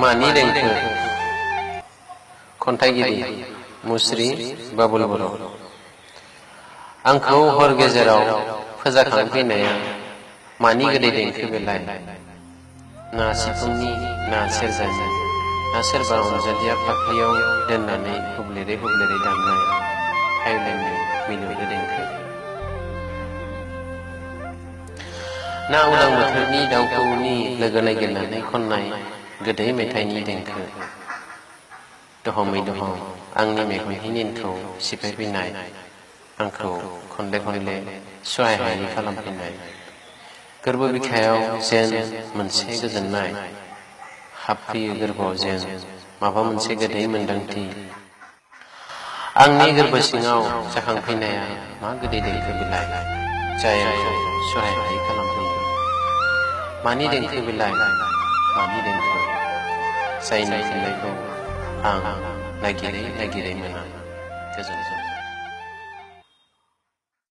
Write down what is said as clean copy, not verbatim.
मानि देंखो खन्थाइगिरि मुस्रि बाबुल बर' आंखौ हर गेजेराव फोजाखांफैनाया मानि गोदै देंखो बेलाय ना सिफुंनि ना सेरजानि ना सोरबा अनजालिया फाफ्लियाव दोननानै हुब्लेरै हुब्लेरै दामनाय हायलेंनि मिलौदो देंखो ना उदां बोथोरनि दाउखौनि लोगो नागिरनानै खननाय गोदै मेथाइनि देंखो दहमै दहम आंनि मेगननि निनखौ सिफायफैनाय आंखौ खनले खनले सहाय हायै खालामफैनाय गोरबो बिखायाव जेन मोनसे गोजोननाय हाबफैयो गोरबोआव जेन माबा मोनसे गोदै मोन्दांथि आंनि गोरबो सिङाव जाखांफैनाया मा गोदै देंखो बिलाइ जाय आंखौ सहाय हायै खालामफैयो मानि देंखो बिलाइ मानि देंखो जायनि फिननायखौ आं नागिरै नागिरै मोना गोजोन्थों।